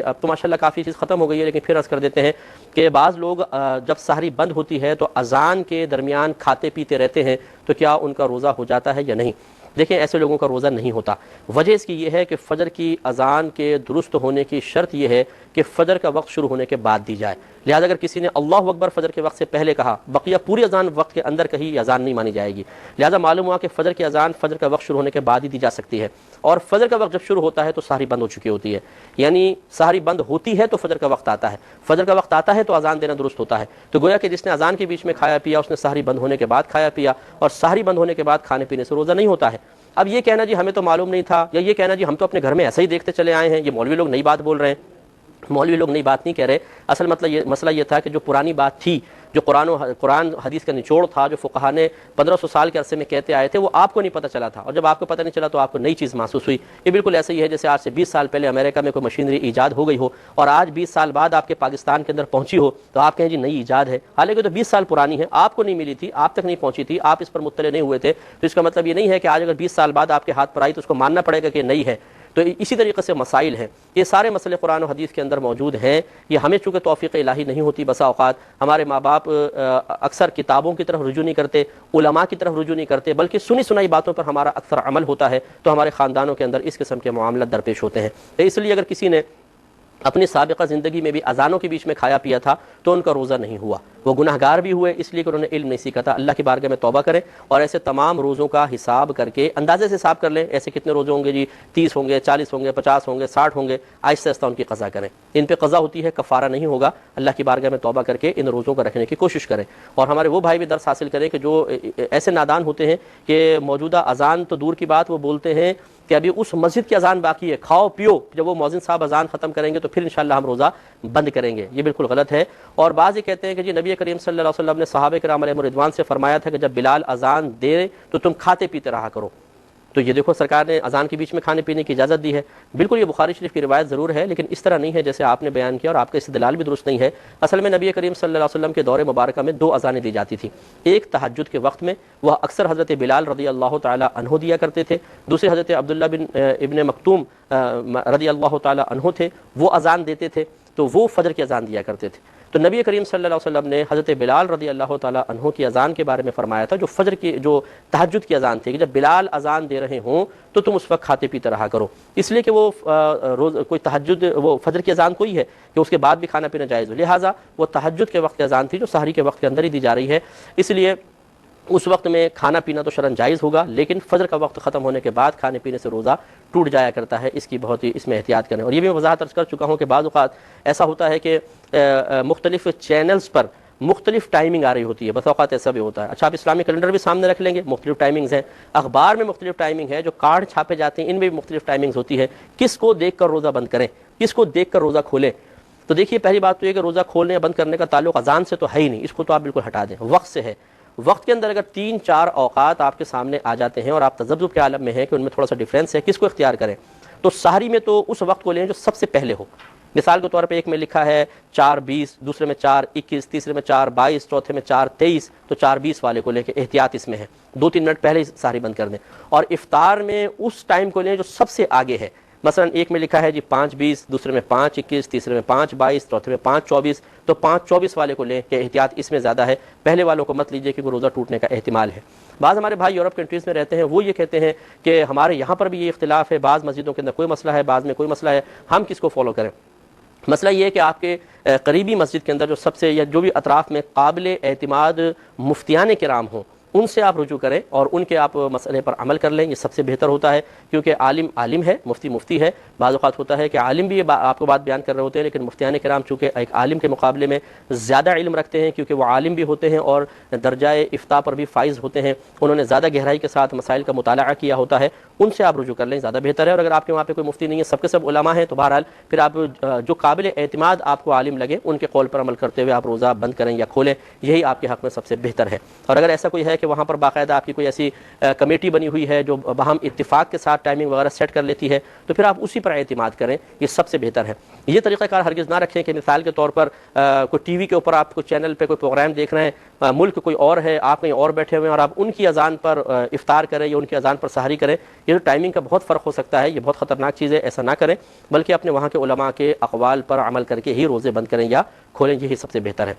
اب تو ماشاءاللہ کافی چیز ختم ہو گئی ہے، لیکن پھر عرض کر دیتے ہیں کہ بعض لوگ جب سحری بند ہوتی ہے تو اذان کے درمیان کھاتے پیتے رہتے ہیں، تو کیا ان کا روزہ ہو جاتا ہے یا نہیں؟ دیکھیں ایسے لوگوں کا روزہ نہیں ہوتا۔ وجہ اس کی یہ ہے کہ فجر کی اذان کے درست ہونے کی شرط یہ ہے کہ فجر کا وقت شروع ہونے کے بعد دی جائے، لہذا اگر کسی نے اللہ اکبر فجر کے وقت سے پہلے کہا، بقیہ پوری اذان وقت کے اندر کہی، یہ اذان نہیں مانی جائے گی۔ لہذا معلوم ہوا کہ فجر کی اذان فجر کا وقت شروع ہونے کے بعد ہی دی جا سکتی ہے، اور فجر کا وقت جب شروع ہوتا ہے تو سحری بند ہو چکی ہوتی ہے، یعنی سحری بند ہوتی ہے تو فجر کا وقت آتا ہے، فجر کا وقت آتا ہے تو اذان دینا درست ہوتا ہے۔ تو گویا کہ جس نے اذان کے بیچ میں کھایا پیا اس نے سحری بند ہونے کے بعد کھایا پیا، اور سحری بند ہونے کے بعد کھانے پینے سے روزہ نہیں ہوتا ہے۔ اب یہ کہنا جی ہمیں تو معلوم نہیں تھا، یا یہ کہنا جی ہم تو اپنے گھر میں ایسا ہی دیکھتے چلے آئے ہیں، یہ مولوی لوگ نئی بات بول رہے ہیں۔ مولوی لوگ نئی بات نہیں کہہ رہے، اصل مسئلہ یہ تھا کہ جو پرانی بات تھی، جو قرآن حدیث کا نچوڑ تھا، جو فقہا نے 1500 سال کے عرصے میں کہتے آئے تھے، وہ آپ کو نہیں پتہ چلا تھا، اور جب آپ کو پتہ نہیں چلا تو آپ کو نئی چیز محسوس ہوئی۔ یہ بالکل ایسا ہی ہے جیسے آج سے 20 سال پہلے امریکہ میں کوئی مشینری ایجاد ہو گئی ہو، اور آج 20 سال بعد آپ کے پاکستان کے اندر پہنچی ہو تو آپ کہیں جی نئی ایجاد ہے، حالانکہ تو 20 سال پرانی ہے، آپ کو نہیں ملی تھی، آپ تک نہیں پہنچی تھی، آپ اس پر مطلع نہیں ہوئے تھے۔ تو اس کا مطلب یہ نہیں ہے کہ آج اگر 20 سال بعد آپ کے ہاتھ پر آئی تو اس کو ماننا پڑے گا کہ نئی ہے۔ تو اسی طریقے سے مسائل ہیں، یہ سارے مسئلے قرآن و حدیث کے اندر موجود ہیں۔ یہ ہمیں چونکہ توفیق الہی نہیں ہوتی، بسا اوقات ہمارے ماں باپ اکثر کتابوں کی طرف رجوع نہیں کرتے، علماء کی طرف رجوع نہیں کرتے، بلکہ سنی سنائی باتوں پر ہمارا اکثر عمل ہوتا ہے، تو ہمارے خاندانوں کے اندر اس قسم کے معاملات درپیش ہوتے ہیں۔ تو اس لیے اگر کسی نے اپنی سابقہ زندگی میں بھی اذانوں کے بیچ میں کھایا پیا تھا تو ان کا روزہ نہیں ہوا، وہ گناہ گار بھی ہوئے اس لیے کہ انہوں نے علم نہیں سیکھا تھا۔ اللہ کی بارگاہ میں توبہ کریں اور ایسے تمام روزوں کا حساب کر کے اندازے سے حساب کر لیں، ایسے کتنے روزے ہوں گے جی، 30 ہوں گے، 40 ہوں گے، 50 ہوں گے، 60 ہوں گے، آہستہ آہستہ ان کی قضا کریں۔ ان پہ قضا ہوتی ہے، کفارہ نہیں ہوگا، اللہ کی بارگاہ میں توبہ کر کے ان روزوں کو رکھنے کی کوشش کریں۔ اور ہمارے وہ بھائی بھی درس حاصل کریں کہ جو ایسے نادان ہوتے ہیں کہ موجودہ اذان تو دور کی بات، وہ بولتے ہیں کہ ابھی اس مسجد کی اذان باقی ہے، کھاؤ پیو، جب وہ مؤذن صاحب اذان ختم کریں گے تو پھر انشاءاللہ ہم روزہ بند کریں گے۔ یہ بالکل غلط ہے۔ اور بعض یہ کہتے ہیں کہ جی نبی کریم صلی اللہ علیہ وسلم نے صحابہ کرام علیہم رضوان سے فرمایا تھا کہ جب بلال اذان دے تو تم کھاتے پیتے رہا کرو، تو یہ دیکھو سرکار نے اذان کے بیچ میں کھانے پینے کی اجازت دی ہے۔ بالکل یہ بخاری شریف کی روایت ضرور ہے، لیکن اس طرح نہیں ہے جیسے آپ نے بیان کیا، اور آپ کا استدلال بھی درست نہیں ہے۔ اصل میں نبی کریم صلی اللہ علیہ وسلم کے دور مبارکہ میں 2 اذانیں دی جاتی تھیں، ایک تہجد کے وقت میں، وہ اکثر حضرت بلال رضی اللہ تعالی عنہ دیا کرتے تھے، دوسرے حضرت عبداللہ بن ابن مکتوم رضی اللہ تعالی عنہ تھے، وہ اذان دیتے تھے، تو وہ فجر کی اذان دیا کرتے تھے۔ تو نبی کریم صلی اللہ علیہ وسلم نے حضرت بلال رضی اللہ تعالی عنہ کی اذان کے بارے میں فرمایا تھا، جو فجر کی، جو تہجد کی اذان تھی، کہ جب بلال اذان دے رہے ہوں تو تم اس وقت کھاتے پیتے رہا کرو، اس لیے کہ وہ کوئی تہجد، وہ فجر کی اذان کوئی ہے کہ اس کے بعد بھی کھانا پینا جائز ہو، لہٰذا وہ تہجد کے وقت کی اذان تھی جو سحری کے وقت کے اندر ہی دی جا رہی ہے، اس لیے اس وقت میں کھانا پینا تو شرعاً جائز ہوگا، لیکن فجر کا وقت ختم ہونے کے بعد کھانے پینے سے روزہ ٹوٹ جایا کرتا ہے، اس کی بہت ہی اس میں احتیاط کریں۔ اور یہ بھی میں وضاحت عرض کر چکا ہوں کہ بعض اوقات ایسا ہوتا ہے کہ مختلف چینلز پر مختلف ٹائمنگ آ رہی ہوتی ہے، بس اوقات ایسا بھی ہوتا ہے۔ اچھا آپ اسلامی کیلنڈر بھی سامنے رکھ لیں گے، مختلف ٹائمنگز ہیں، اخبار میں مختلف ٹائمنگ ہے، جو کارڈ چھاپے جاتے ہیں ان میں بھی مختلف ٹائمنگز ہوتی ہے، کس کو دیکھ کر روزہ بند کریں، کس کو دیکھ کر روزہ کھولیں؟ تو دیکھیے پہلی بات تو یہ کہ روزہ کھولنے یا بند کرنے کا تعلق اذان سے تو ہے ہی نہیں، اس کو تو آپ بالکل ہٹا دیں، وقت سے ہے۔ وقت کے اندر اگر 3-4 اوقات آپ کے سامنے آ جاتے ہیں اور آپ تذبذب کے عالم میں ہیں کہ ان میں تھوڑا سا ڈیفرنس ہے، کس کو اختیار کریں؟ تو سحری میں تو اس وقت کو لیں جو سب سے پہلے ہو۔ مثال کے طور پہ ایک میں لکھا ہے 4:20، دوسرے میں 4:21، تیسرے میں 4:22، چوتھے میں 4:23، تو 4:20 والے کو لیں کہ احتیاط اس میں ہے، 2-3 منٹ پہلے ہی سحری بند کر دیں۔ اور افطار میں اس ٹائم کو لیں جو سب سے آگے ہے، مثلا ایک میں لکھا ہے جی 5:20، دوسرے میں 5:21، تیسرے میں 5:22، چوتھے میں 5:24، تو 5:24 والے کو لیں کہ احتیاط اس میں زیادہ ہے، پہلے والوں کو مت لیجئے کیونکہ روزہ ٹوٹنے کا احتمال ہے۔ بعض ہمارے بھائی یورپ کنٹریز میں رہتے ہیں، وہ یہ کہتے ہیں کہ ہمارے یہاں پر بھی یہ اختلاف ہے، بعض مسجدوں کے اندر کوئی مسئلہ ہے، بعض میں کوئی مسئلہ ہے، ہم کس کو فالو کریں؟ مسئلہ یہ ہے کہ آپ کے قریبی مسجد کے اندر جو سب سے، یا جو بھی اطراف میں قابل اعتماد مفتیان کرام ہوں، ان سے آپ رجوع کریں اور ان کے آپ مسئلے پر عمل کر لیں، یہ سب سے بہتر ہوتا ہے، کیونکہ عالم عالم ہے، مفتی مفتی ہے۔ بعض اوقات ہوتا ہے کہ عالم بھی آپ کو بات بیان کر رہے ہوتے ہیں، لیکن مفتیان کرام چونکہ ایک عالم کے مقابلے میں زیادہ علم رکھتے ہیں، کیونکہ وہ عالم بھی ہوتے ہیں اور درجہ افتاء پر بھی فائز ہوتے ہیں، انہوں نے زیادہ گہرائی کے ساتھ مسائل کا مطالعہ کیا ہوتا ہے، ان سے آپ رجوع کر لیں، زیادہ بہتر ہے۔ اور اگر آپ کے وہاں پہ کوئی مفتی نہیں ہے، سب کے سب علماء ہیں، تو بہرحال پھر آپ جو قابل اعتماد آپ کو عالم لگے ان کے قول پر عمل کرتے ہوئے آپ روزہ بند کریں یا کھولیں، یہی آپ کے حق میں سب سے بہتر ہے۔ اور اگر ایسا کوئی ہے کہ وہاں پر باقاعدہ آپ کی کوئی ایسی کمیٹی بنی ہوئی ہے جو باہم اتفاق کے ساتھ ٹائمنگ وغیرہ سیٹ کر لیتی ہے، تو پھر آپ اسی پر اعتماد کریں، یہ سب سے بہتر ہے۔ یہ طریقہ کار ہرگز نہ رکھیں کہ مثال کے طور پر کوئی ٹی وی کے اوپر آپ کو چینل پہ کوئی پروگرام دیکھ رہے ہیں، ملک کوئی اور ہے، آپ کہیں اور بیٹھے ہوئے ہیں اور آپ ان کی اذان پر افطار کریں یا ان کی اذان پر سحری کریں، یہ جو ٹائمنگ کا بہت فرق ہو سکتا ہے، یہ بہت خطرناک چیز ہے، ایسا نہ کریں، بلکہ اپنے وہاں کے علماء کے اقوال پر عمل کر کے ہی روزے بند کریں یا کھولیں، یہی سب سے بہتر ہے۔